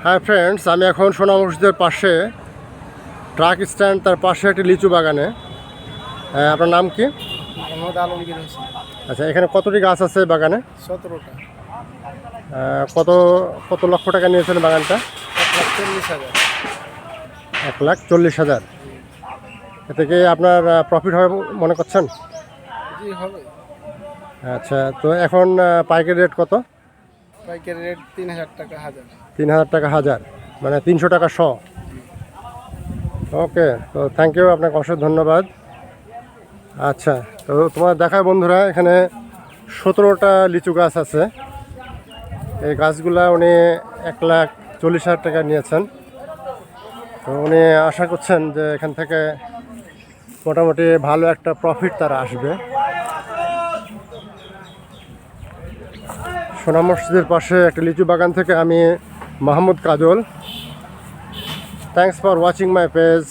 হ্যাঁ ফ্রেন্ডস, আমি এখন সোনা মসজিদের পাশে ট্রাক স্ট্যান্ড, তার পাশে একটি লিচু বাগানে। আপনার নাম কি? মোহাম্মদ আলমগীর হোসেন। আচ্ছা, এখানে কতটি গাছ আছে বাগানে? 17টা। কত কত লক্ষ টাকা নিয়েছেন বাগানটা? 1,40,000। 1,40,000। এ থেকে আপনার প্রফিট হবে মনে করছেন? জি হবে। আচ্ছা, তো এখন পাইকারি রেট কত? পাইকারি রেট 3,000 টাকা হাজার। 3,000 টাকা হাজার, মানে 300 টাকা শ। ওকে, তো থ্যাংক ইউ, আপনাকে অসংখ্য ধন্যবাদ। আচ্ছা, তো তোমার দেখায় বন্ধুরা, এখানে 17টা লিচু গাছ আছে। এই গাছগুলা উনি 1,40,000 টাকা নিয়েছেন। তো উনি আশা করছেন যে এখান থেকে মোটামুটি ভালো একটা প্রফিট তারা আসবে। সোনা মসজিদের পাশে একটা লিচু বাগান থেকে আমি Mahmud Kajal. Thanks for watching my page.